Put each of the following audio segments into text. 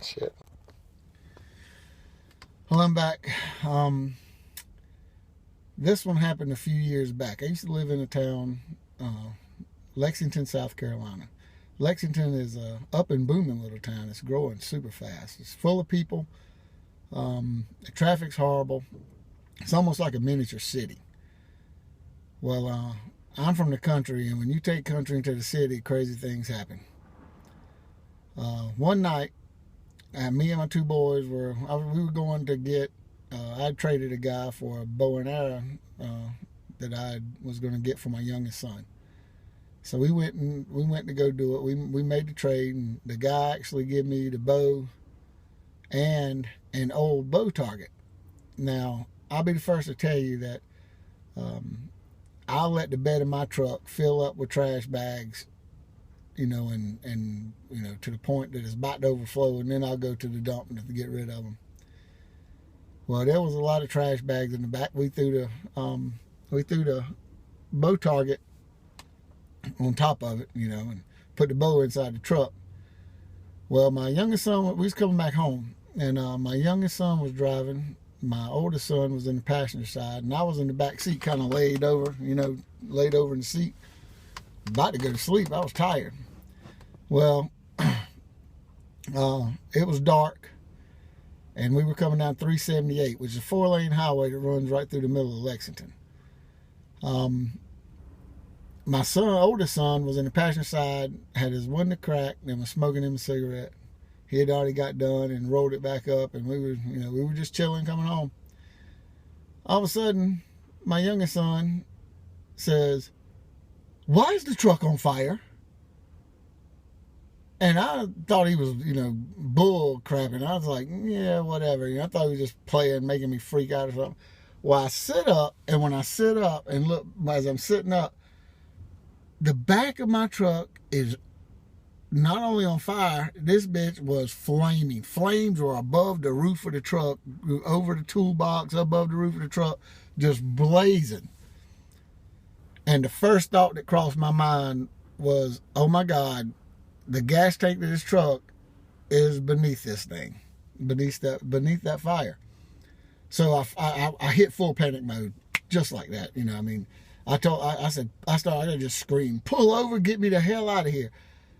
that shit. Well, I'm back. This one happened a few years back. I used to live in a town, Lexington, South Carolina. Lexington is a up and booming little town. It's growing super fast. It's full of people. The traffic's horrible. It's almost like a miniature city. Well, I'm from the country, and when you take country into the city, crazy things happen. One night, me and my two boys we were going to get. I traded a guy for a bow and arrow that I was going to get for my youngest son. So we went to go do it. We made the trade, and the guy actually gave me the bow and an old bow target. Now, I'll be the first to tell you that I'll let the bed of my truck fill up with trash bags, and to the point that it's about to overflow, and then I'll go to the dump to get rid of them. Well, there was a lot of trash bags in the back. We threw the bow target on top of it, and put the bow inside the truck. Well, my youngest son, we was coming back home, and my youngest son was driving. My oldest son was in the passenger side, and I was in the back seat, kind of laid over in the seat, about to go to sleep. I was tired. Well, it was dark, and we were coming down 378, which is a 4-lane highway that runs right through the middle of Lexington. My oldest son, was in the passenger side, had his window cracked, and was smoking him a cigarette. He had already got done and rolled it back up, and we were just chilling coming home. All of a sudden, my youngest son says, "Why is the truck on fire?" And I thought he was, bull crapping. I was like, yeah, whatever. I thought he was just playing, making me freak out or something. Well, I sit up, and when I sit up and look, as I'm sitting up, the back of my truck is not only on fire, this bitch was flaming. Flames were above the roof of the truck, over the toolbox, above the roof of the truck, just blazing. And the first thought that crossed my mind was, oh my God, the gas tank of this truck is beneath this thing, beneath that fire. So I hit full panic mode, just like that. I said, I gotta just scream, pull over, get me the hell out of here.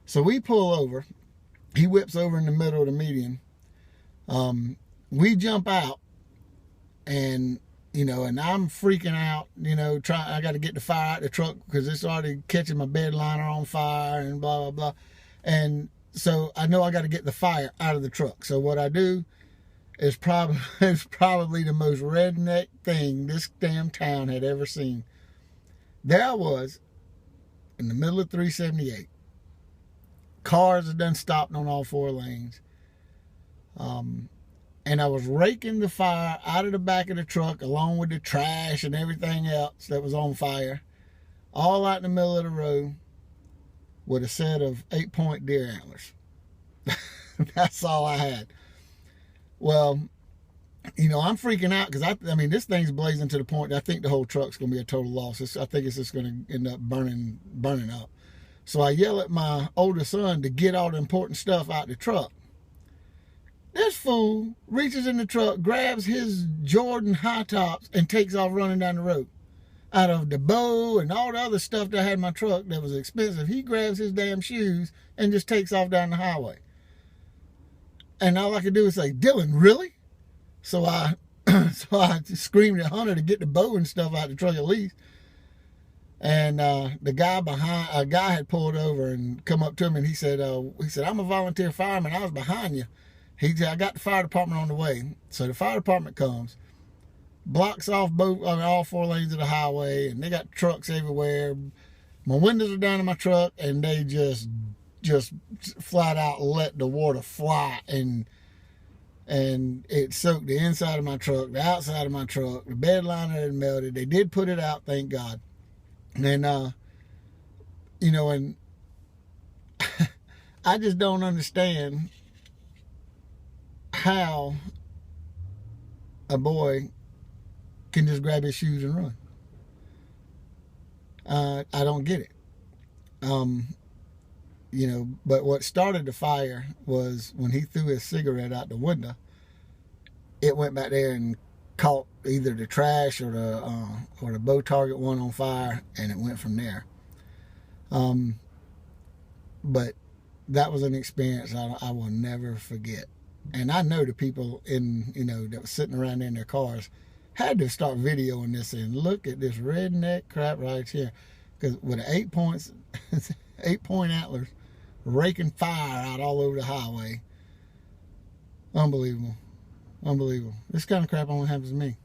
So we pull over. He whips over in the middle of the median. We jump out, and I'm freaking out. I got to get the fire out of the truck because it's already catching my bed liner on fire and blah blah blah. And so I know I got to get the fire out of the truck. So what I do is probably the most redneck thing this damn town had ever seen. There I was in the middle of 378. Cars had done stopped on all 4 lanes. And I was raking the fire out of the back of the truck along with the trash and everything else that was on fire, all out in the middle of the road with a set of 8-point deer antlers. That's all I had. Well, I'm freaking out because this thing's blazing to the point that I think the whole truck's going to be a total loss. I think it's just going to end up burning up. So I yell at my oldest son to get all the important stuff out the truck. This fool reaches in the truck, grabs his Jordan high tops, and takes off running down the road. Out of the bow and all the other stuff that I had in my truck that was expensive, he grabs his damn shoes and just takes off down the highway. And all I could do was say, "Dylan, really?" So I screamed at Hunter to get the bow and stuff out of the truck at least. And a guy had pulled over and come up to him, and he said, "I'm a volunteer fireman. I was behind you." He said, "I got the fire department on the way." So the fire department comes, blocks off all 4 lanes of the highway, and they got trucks everywhere. My windows are down in my truck, and they just flat out let the water fly, and it soaked the inside of my truck, the outside of my truck, the bed liner had melted. They did put it out, thank God. And and I just don't understand how a boy can just grab his shoes and run. I don't get it. you know, but what started the fire was when he threw his cigarette out the window. It went back there and caught either the trash or the Bow Target one on fire, and it went from there. But that was an experience I will never forget. And I know the people that was sitting around in their cars had to start videoing this and look at this redneck crap right here, because with the 8-point antlers raking fire out all over the highway. Unbelievable. This kind of crap only happens to me.